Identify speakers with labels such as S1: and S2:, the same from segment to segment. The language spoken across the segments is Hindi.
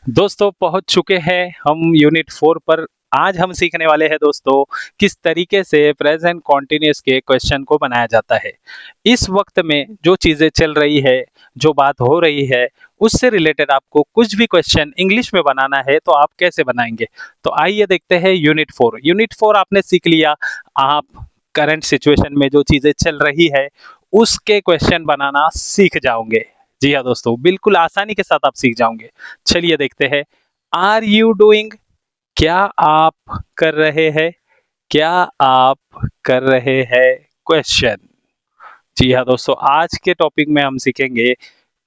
S1: दोस्तों पहुंच चुके हैं हम यूनिट 4 पर। आज हम सीखने वाले हैं दोस्तों किस तरीके से प्रेजेंट कॉन्टिन्यूअस के क्वेश्चन को बनाया जाता है। इस वक्त में जो चीज़ें चल रही है, जो बात हो रही है, उससे रिलेटेड आपको कुछ भी क्वेश्चन इंग्लिश में बनाना है तो आप कैसे बनाएंगे। तो आइए देखते हैं यूनिट 4। यूनिट 4 आपने सीख लिया। आप करंट सिचुएशन में जो चीज़ें चल रही है उसके क्वेश्चन बनाना सीख जाओगे। जी हाँ दोस्तों, बिल्कुल आसानी के साथ आप सीख जाओगे। चलिए देखते हैं। Are you doing? क्या आप कर रहे हैं? क्या आप कर रहे हैं? क्वेश्चन। जी हाँ दोस्तों, आज के टॉपिक में हम सीखेंगे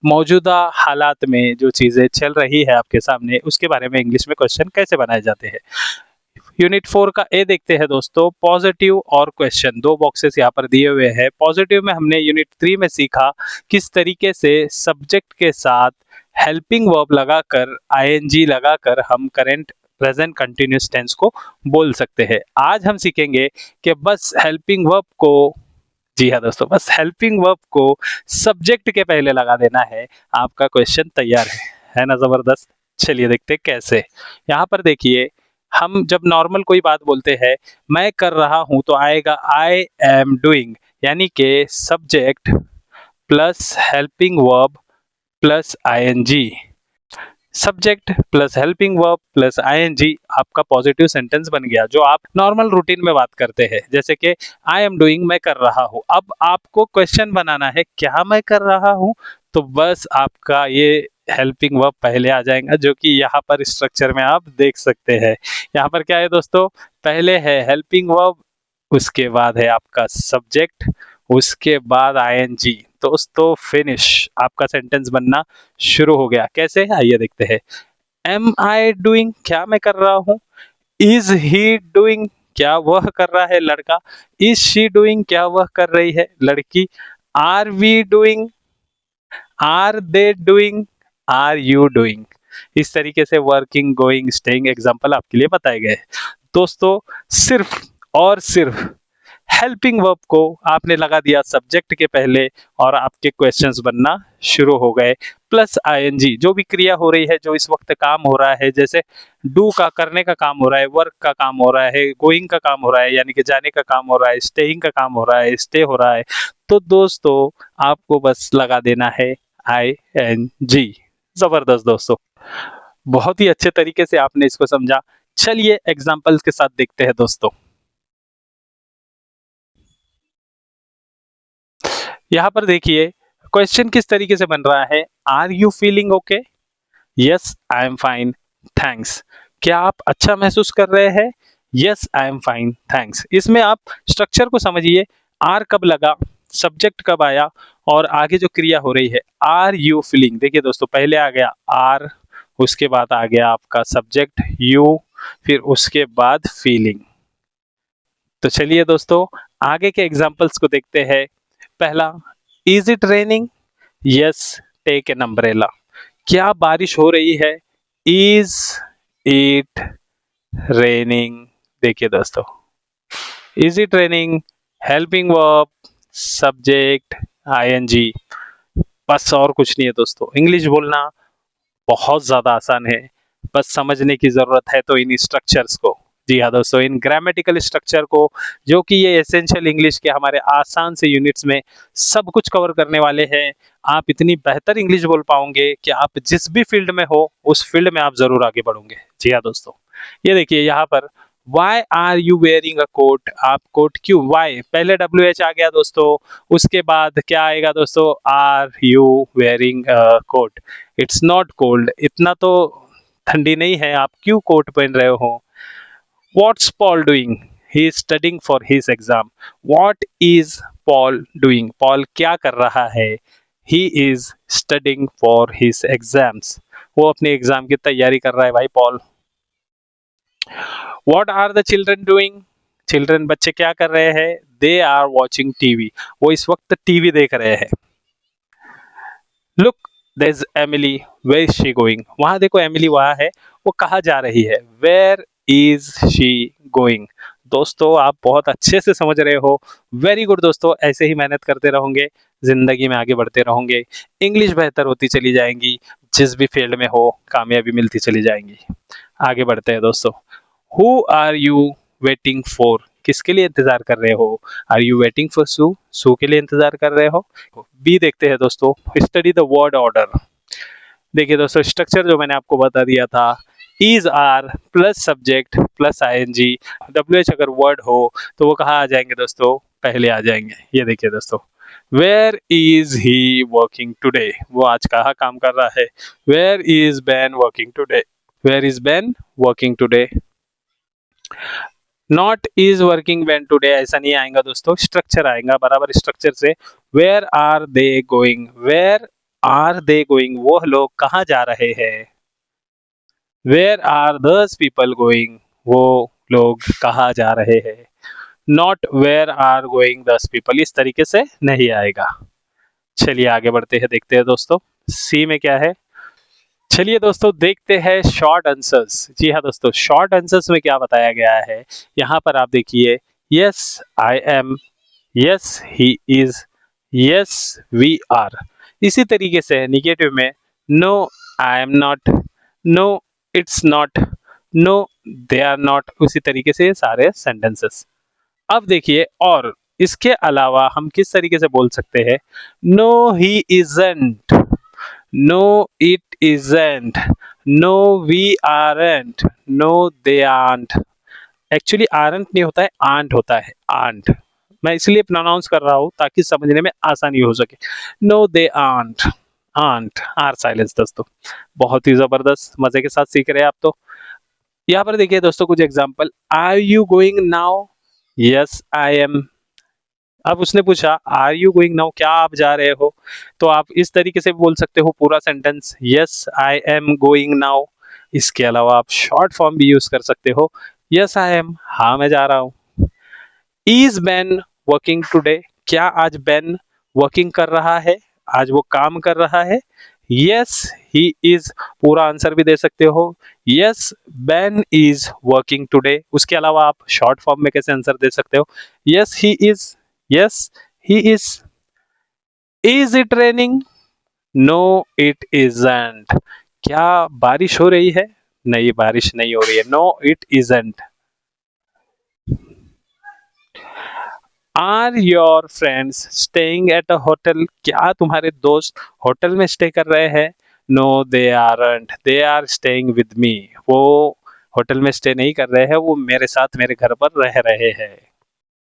S1: मौजूदा हालात में जो चीजें चल रही है आपके सामने उसके बारे में इंग्लिश में क्वेश्चन कैसे बनाए जाते हैं। यूनिट 4 का ए देखते हैं दोस्तों, पॉजिटिव और क्वेश्चन। दो बॉक्सेस यहाँ पर दिए हुए हैं। पॉजिटिव में हमने यूनिट 3 में सीखा किस तरीके से सब्जेक्ट के साथ हेल्पिंग वर्ब लगाकर आईएनजी लगाकर हम करेंट प्रेजेंट कंटिन्यूअस टेंस को बोल सकते हैं। आज हम सीखेंगे कि बस हेल्पिंग वर्ब को, जी हाँ दोस्तों, बस हेल्पिंग वर्ब को सब्जेक्ट के पहले लगा देना है, आपका क्वेश्चन तैयार है ना? जबरदस्त। चलिए देखते हैं कैसे। यहाँ पर देखिए, हम जब नॉर्मल कोई बात बोलते हैं, मैं कर रहा हूं, तो आएगा आई एम डूइंग, यानी कि subject plus helping verb plus ING. Subject plus helping verb plus ING आपका पॉजिटिव सेंटेंस बन गया, जो आप नॉर्मल रूटीन में बात करते हैं। जैसे कि आई एम डूइंग, मैं कर रहा हूं। अब आपको क्वेश्चन बनाना है, क्या मैं कर रहा हूं? तो बस आपका ये हेल्पिंग वर्ब पहले आ जाएगा, जो कि यहाँ पर स्ट्रक्चर में आप देख सकते हैं। यहाँ पर क्या है दोस्तों, पहले है हेल्पिंग वर्ब, उसके बाद है आपका सब्जेक्ट, उसके बाद आईएनजी। दोस्तों फिनिश, आपका सेंटेंस बनना शुरू हो गया। कैसे, आइए देखते हैं। एम आई डूइंग, क्या मैं कर रहा हूं? इज ही डूइंग, क्या वह कर रहा है लड़का? इज शी डूइंग, क्या वह कर रही है लड़की? Are we doing, are they doing, are you doing. इस तरीके से वर्किंग, गोइंग, स्टेइंग एग्जाम्पल आपके लिए बताए गए। दोस्तों सिर्फ और सिर्फ हेल्पिंग वर्ब को आपने लगा दिया सब्जेक्ट के पहले और आपके क्वेश्चंस बनना शुरू हो गए। प्लस आईएनजी, जो भी क्रिया हो रही है, जो इस वक्त काम हो रहा है, जैसे डू का करने का काम हो रहा है, वर्क का काम हो रहा है, गोइंग का काम हो रहा है यानी कि जाने का काम हो रहा है, स्टेइंग का काम हो रहा है, स्टे हो रहा है, तो दोस्तों आपको बस लगा देना है आईएनजी। जबरदस्त दोस्तों, बहुत ही अच्छे तरीके से आपने इसको समझा। चलिए एग्जाम्पल्स के साथ देखते हैं दोस्तों। यहाँ पर देखिए क्वेश्चन किस तरीके से बन रहा है। Are you feeling okay? Yes I am fine thanks. क्या आप अच्छा महसूस कर रहे हैं? Yes I am fine thanks. इसमें आप स्ट्रक्चर को समझिए। आर कब लगा, सब्जेक्ट कब आया, और आगे जो क्रिया हो रही है आर यू फीलिंग। देखिए दोस्तों, पहले आ गया आर, उसके बाद आ गया आपका सब्जेक्ट यू, फिर उसके बाद फीलिंग। तो चलिए दोस्तों आगे के एग्जाम्पल्स को देखते हैं। पहला, is it raining? Yes take an umbrella. क्या बारिश हो रही है? Is it raining? देखिए दोस्तों, is it raining, helping verb, subject, ING. बस और कुछ नहीं है दोस्तों। इंग्लिश बोलना बहुत ज्यादा आसान है, बस समझने की जरूरत है तो इन स्ट्रक्चर्स को। जी हाँ दोस्तों, इन ग्रामेटिकल स्ट्रक्चर को, जो कि ये एसेंशियल इंग्लिश के हमारे आसान से यूनिट्स में सब कुछ कवर करने वाले हैं। आप इतनी बेहतर इंग्लिश बोल पाओगे कि आप जिस भी फील्ड में हो उस फील्ड में आप जरूर आगे बढ़ोगे। जी हाँ दोस्तों, ये देखिए यहाँ पर, why are you wearing a coat? आप कोट क्यों, वाई पहले WH आ गया दोस्तों, उसके बाद क्या आएगा दोस्तों, are you wearing a coat? It's not cold, इतना तो ठंडी नहीं है, आप क्यों कोट पहन रहे हो? What's Paul doing? He is studying for his exam. What is Paul doing? Paul क्या कर रहा है? He is studying for his exams. वो अपने एग्जाम की तैयारी कर रहा है भाई Paul. What are the children doing? Children बच्चे क्या कर रहे हैं? They are watching TV. वो इस वक्त टीवी देख रहे हैं। Look there is Emily, where is she going? वहां देखो एमिली वहां है, वो कहाँ जा रही है? Where is she going? दोस्तों आप बहुत अच्छे से समझ रहे हो। वेरी गुड दोस्तों, ऐसे ही मेहनत करते रहोगे, जिंदगी में आगे बढ़ते रहोगे, इंग्लिश बेहतर होती चली जाएंगी। जिस भी फील्ड में हो कामयाबी मिलती चली जाएंगी। आगे बढ़ते हैं दोस्तों। Who are you waiting for, किसके लिए इंतजार कर रहे हो? Are you waiting for Sue, Sue के लिए इंतजार कर रहे हो? बी देखते हैं दोस्तों, स्टडी द वर्ड ऑर्डर। देखिए दोस्तों, स्ट्रक्चर जो मैंने आपको बता दिया था, is are plus subject plus ING, WH अगर वर्ड हो तो वो कहाँ आ जाएंगे दोस्तों? पहले आ जाएंगे। ये देखिए दोस्तों, where is he working today, वो आज कहाँ काम कर रहा है? Where is Ben working today, where is Ben working today. Not is working Ben today ऐसा नहीं आएगा दोस्तों, स्ट्रक्चर आएगा बराबर स्ट्रक्चर से। Where are they going, where are they going, वो लोग कहाँ जा रहे हैं? Where are these people going, वो लोग कहाँ जा रहे हैं? नॉट वेयर आर गोइंग दस पीपल, इस तरीके से नहीं आएगा। चलिए आगे बढ़ते हैं, देखते हैं दोस्तों सी में क्या है। चलिए दोस्तों देखते हैं शॉर्ट आंसर्स। जी हाँ दोस्तों, शॉर्ट आंसर्स में क्या बताया गया है, यहाँ पर आप देखिए, yes I am, yes he is, yes we are. इसी तरीके से निगेटिव में no I am not, no it's not, no they are not, उसी तरीके से ये सारे सेंटेंसेस। अब देखिए, और इसके अलावा हम किस तरीके से बोल सकते हैं, no he isn't, no it isn't, no we aren't, no they aren't. Actually aren't नहीं होता है, आंट होता है, आंट। मैं इसलिए प्रोनाउंस कर रहा हूं ताकि समझने में आसानी हो सके। No they aren't, aren't, R silence दोस्तों। बहुत ही जबरदस्त, मजे के साथ सीख रहे हैं आप तो। यहाँ पर देखिए दोस्तों कुछ example, are you going now, yes I am. अब उसने पूछा आर यू गोइंग नाउ, क्या आप जा रहे हो? तो आप इस तरीके से बोल सकते हो पूरा sentence, yes I am going now. इसके अलावा आप शॉर्ट फॉर्म भी यूज कर सकते हो, यस आई एम, हाँ मैं जा रहा हूँ। इज बेन वर्किंग टुडे, क्या आज बेन वर्किंग कर रहा है, आज वो काम कर रहा है? यस ही इज, पूरा आंसर भी दे सकते हो, yes Ben is working today. उसके अलावा आप शॉर्ट फॉर्म में कैसे आंसर दे सकते हो, yes he is, yes he is. Is it raining, no it isn't, क्या बारिश हो रही है? नहीं बारिश नहीं हो रही है, no it isn't. Are your friends staying at a hotel, क्या तुम्हारे दोस्त होटल में स्टे कर रहे हैं? No they aren't, they are staying with me, वो होटल में स्टे नहीं कर रहे हैं, वो मेरे साथ मेरे घर पर रह रहे हैं।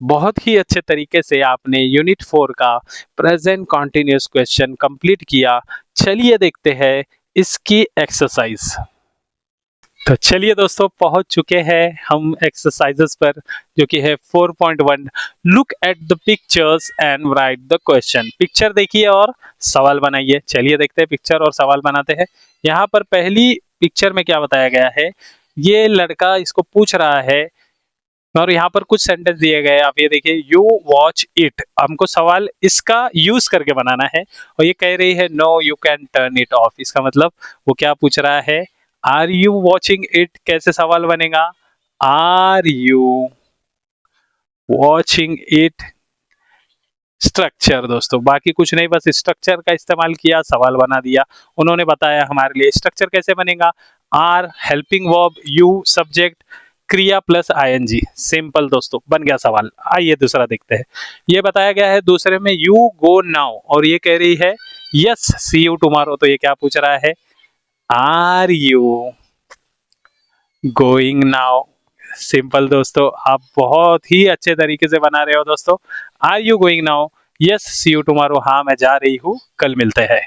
S1: बहुत ही अच्छे तरीके से आपने यूनिट 4 का प्रेजेंट कॉन्टिन्यूअस क्वेश्चन कंप्लीट किया। चलिए देखते हैं इसकी एक्सरसाइज। तो चलिए दोस्तों पहुंच चुके हैं हम एक्सरसाइजेस पर, जो कि है 4.1, look at the pictures and right the question. Picture देखिए और सवाल बनाइए। चलिए देखते हैं पिक्चर और सवाल बनाते हैं। यहाँ पर पहली पिक्चर में क्या बताया गया है, ये लड़का इसको पूछ रहा है और यहाँ पर कुछ सेंटेंस दिए गए, आप ये देखिए, यू वॉच इट। हमको सवाल इसका यूज करके बनाना है और ये कह रही है no you can turn it off. इसका मतलब वो क्या पूछ रहा है, आर यू वॉचिंग इट। कैसे सवाल बनेगा, are you watching it. Structure दोस्तों, बाकी कुछ नहीं, बस स्ट्रक्चर का इस्तेमाल किया, सवाल बना दिया। उन्होंने बताया हमारे लिए स्ट्रक्चर कैसे बनेगा, are helping verb, you subject, क्रिया प्लस आईएनजी। सिंपल दोस्तों, बन गया सवाल। आइए दूसरा देखते हैं। ये बताया गया है दूसरे में, यू गो नाउ, और ये कह रही है यस सी यू टुमारो। तो ये क्या पूछ रहा है, are you going now. Simple दोस्तों, आप बहुत ही अच्छे तरीके से बना रहे हो दोस्तों। Are you going now, yes see you tomorrow, हाँ मैं जा रही हूँ, कल मिलते हैं।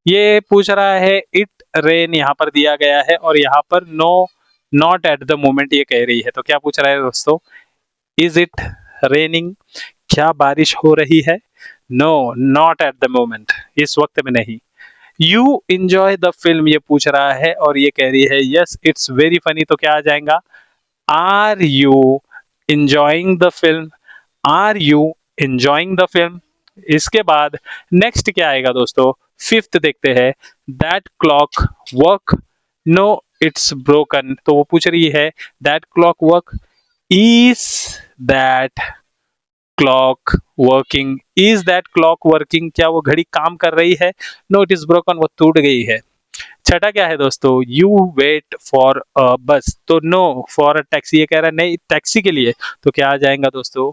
S1: ये पूछ रहा है इट रेन, यहाँ पर दिया गया है, और यहाँ पर no not at the moment ये कह रही है। तो क्या पूछ रहा है दोस्तों, इज इट रेनिंग, क्या बारिश हो रही है? No not at the moment, इस वक्त में नहीं। यू इंजॉय द फिल्म ये पूछ रहा है और ये कह रही है यस इट्स वेरी फनी। तो क्या आ जाएगा, are you enjoying the film, are you enjoying the film. इसके बाद नेक्स्ट क्या आएगा दोस्तों, फिफ्थ देखते हैं, that clock work, no it's broken. तो वो पूछ रही है that clock work, is that clock working, is that clock working, क्या वो घड़ी काम कर रही है? नो इट इज ब्रोकन, वो टूट गई है। छठा क्या है दोस्तों, यू वेट फॉर अ बस, तो नो फॉर अ टैक्सी, ये कह रहा है नहीं टैक्सी के लिए, तो क्या आ जाएगा दोस्तों,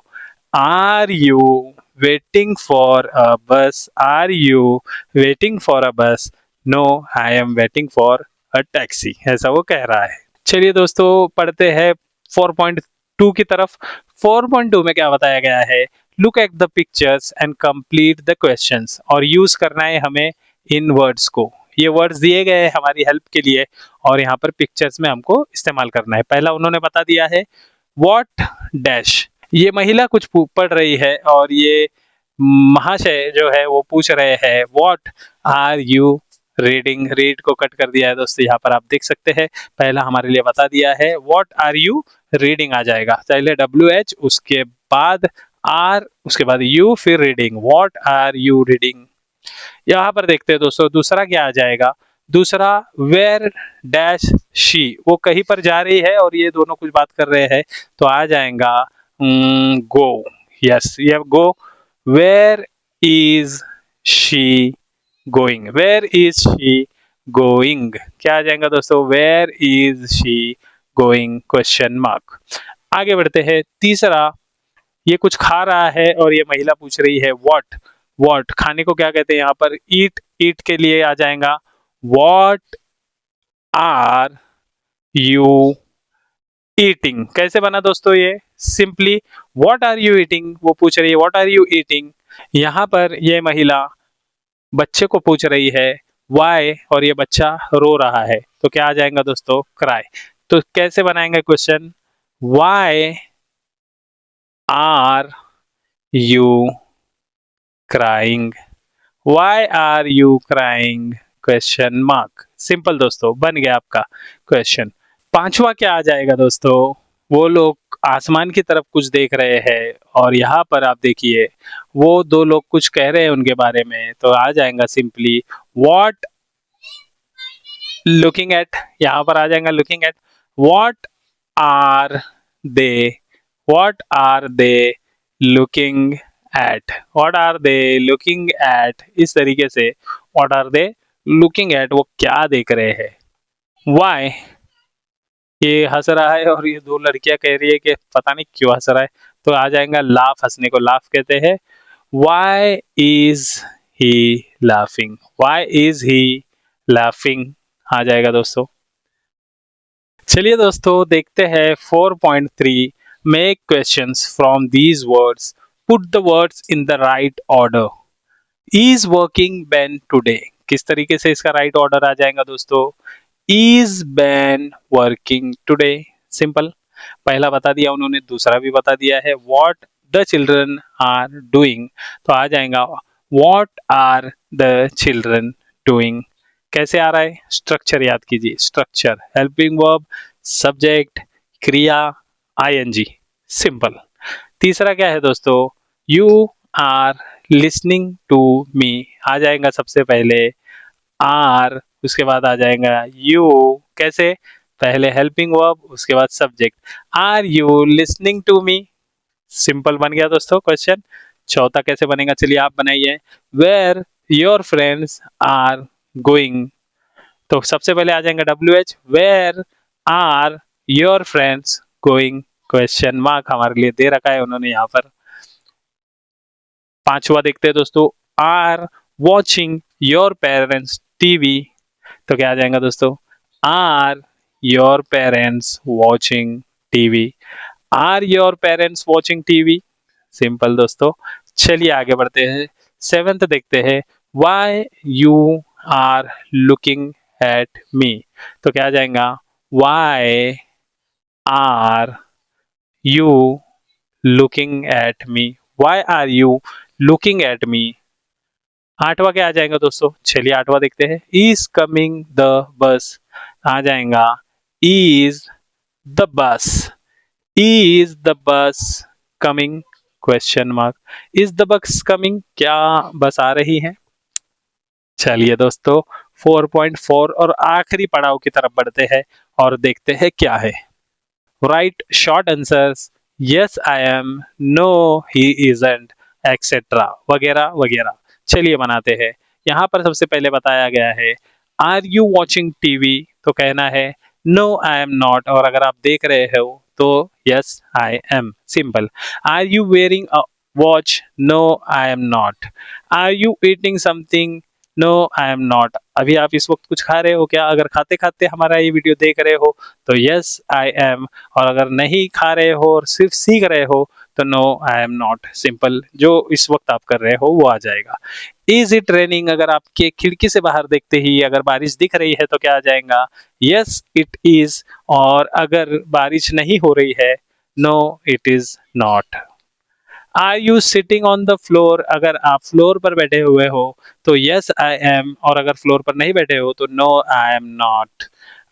S1: are you waiting for a bus, are you waiting for a bus, no I am waiting for a taxi, ऐसा वो कह रहा है। चलिए दोस्तों पढ़ते हैं 4.2 की तरफ। 4.2 में क्या बताया गया है, look at the pictures and complete the questions, और यूज करना है हमें इन वर्ड्स को, ये वर्ड्स दिए गए हैं हमारी हेल्प के लिए, और यहाँ पर पिक्चर्स में हमको इस्तेमाल करना है। पहला उन्होंने बता दिया है व्हाट डैश, ये महिला कुछ पढ़ रही है और ये महाशय जो है वो पूछ रहे हैं what are you reading, read को कट कर दिया है दोस्तों, यहाँ पर आप देख सकते हैं, पहला हमारे लिए बता दिया है व्हाट आर यू रीडिंग आ जाएगा, पहले WH उसके बाद आर उसके बाद यू फिर reading, what are you reading. यहाँ पर देखते हैं दोस्तों दूसरा क्या आ जाएगा, दूसरा वेयर डैश शी, वो कहीं पर जा रही है और ये दोनों कुछ बात कर रहे हैं, तो आ जाएगा गो, यस ये go, where is she going, where is she going, क्या आ जाएगा दोस्तों, where is she going, question mark. आगे बढ़ते हैं, तीसरा ये कुछ खा रहा है और ये महिला पूछ रही है व्हाट, व्हाट खाने को क्या कहते हैं, यहाँ पर ईट, ईट के लिए आ जाएगा व्हाट आर यू ईटिंग, कैसे बना दोस्तों ये, simply what are you eating, वो पूछ रही है व्हाट आर यू ईटिंग, यहाँ पर ये महिला बच्चे को पूछ रही है वाई, और ये बच्चा रो रहा है, तो क्या आ जाएगा दोस्तों, क्राई, तो कैसे बनाएंगे question, why are you crying, why are you crying, question mark, simple दोस्तों बन गया आपका क्वेश्चन। पांचवा क्या आ जाएगा दोस्तों, वो लोग आसमान की तरफ कुछ देख रहे हैं और यहाँ पर आप देखिए वो दो लोग कुछ कह रहे हैं उनके बारे में, तो आ जाएगा सिंपली व्हाट लुकिंग एट, यहाँ पर आ जाएगा looking at, what are they, what are they looking at, what are they looking at, इस तरीके से what are they looking at, वो क्या देख रहे हैं, वाई ये हंस रहा है और ये दो लड़कियां कह रही है कि पता नहीं क्यों हंस रहा है, तो आ जाएगा लाफ, हंसने को लाफ कहते हैं, why is he laughing, why is he laughing आ जाएगा दोस्तों। चलिए दोस्तों देखते हैं 4.3, make questions from these words, put the words in the right order, is working Ben today, किस तरीके से इसका राइट ऑर्डर आ जाएगा दोस्तों, is Ben working today, simple, पहला बता दिया उन्होंने, दूसरा भी बता दिया है what the children are doing, तो आ जाएगा what are the children doing, कैसे आ रहा है, स्ट्रक्चर याद कीजिए, स्ट्रक्चर हेल्पिंग वर्ब, सब्जेक्ट, क्रिया, आईएनजी, सिंपल। तीसरा क्या है दोस्तों, you are listening to me, आ जाएगा सबसे पहले आर, उसके बाद आ जाएगा यू, कैसे, पहले हेल्पिंग वर्ब उसके बाद subject, are you listening to me, simple बन गया दोस्तों क्वेश्चन। चौथा कैसे बनेगा, चलिए आप बनाइए, where your friends are going, तो सबसे पहले आ जाएगा WH, where are your friends going, question mark हमारे लिए दे रखा है उन्होंने यहाँ पर। पांचवा देखते हैं दोस्तों, are watching your parents TV, तो क्या आ जाएगा दोस्तों, are your parents watching TV, are your parents watching TV, simple दोस्तों। चलिए आगे बढ़ते हैं, सेवेंथ देखते हैं, why you are looking at me, तो क्या आ जाएगा, why are you looking at me, why are you looking at me. आठवां क्या आ जाएगा दोस्तों, चलिए आठवां देखते हैं, इज कमिंग द बस, आ जाएगा is the bus, is the bus coming, question mark, is the bus coming, क्या बस आ रही है। चलिए दोस्तों 4.4 और आखिरी पड़ाव की तरफ बढ़ते हैं और देखते हैं क्या है, right short answers, yes I am, no he isn't, etcetera वगैरह वगैरह। चलिए बनाते हैं, यहाँ पर सबसे पहले बताया गया है आर यू वॉचिंग टीवी, तो कहना है नो आई एम नॉट, और अगर आप देख रहे हो तो yes I am, simple. Are you wearing a watch, no I am not. Are you eating something, no I am not. अभी आप इस वक्त कुछ खा रहे हो क्या? अगर खाते खाते हमारा ये वीडियो देख रहे हो तो यस आई एम, और अगर नहीं खा रहे हो और सिर्फ सीख रहे हो तो no I am not, simple. जो इस वक्त आप कर रहे हो वो आ जाएगा। इज इट रेनिंग, अगर आपके खिड़की से बाहर देखते ही अगर बारिश दिख रही है तो क्या आ जाएगा? Yes it is. और अगर बारिश नहीं हो रही है, no it is not. Are you sitting on the floor, अगर आप फ्लोर पर बैठे हुए हो तो यस आई एम, और अगर फ्लोर पर नहीं बैठे हो तो no I am not.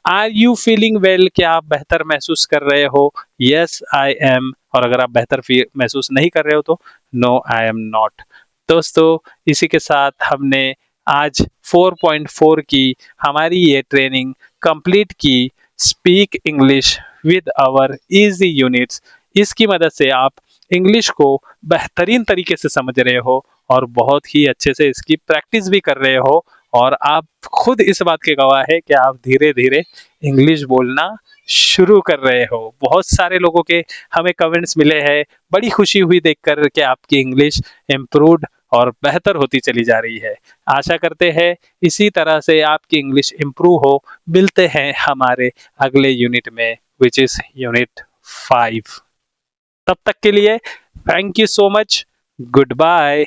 S1: Are you feeling well, क्या आप बेहतर महसूस कर रहे हो? यस आई एम, और अगर आप बेहतर महसूस नहीं कर रहे हो तो नो आई एम नॉट। दोस्तों, इसी के साथ हमने आज 4.4 की हमारी ये ट्रेनिंग कंप्लीट की, speak English with our easy units. इसकी मदद से आप इंग्लिश को बेहतरीन तरीके से समझ रहे हो और बहुत ही अच्छे से इसकी प्रैक्टिस भी कर रहे हो, और आप खुद इस बात के गवाह है कि आप धीरे धीरे इंग्लिश बोलना शुरू कर रहे हो। बहुत सारे लोगों के हमें कमेंट्स मिले हैं, बड़ी खुशी हुई देखकर कि आपकी इंग्लिश इम्प्रूव्ड और बेहतर होती चली जा रही है। आशा करते हैं इसी तरह से आपकी इंग्लिश इम्प्रूव हो। मिलते हैं हमारे अगले यूनिट में, विच इज यूनिट 5। तब तक के लिए thank you so much, good bye.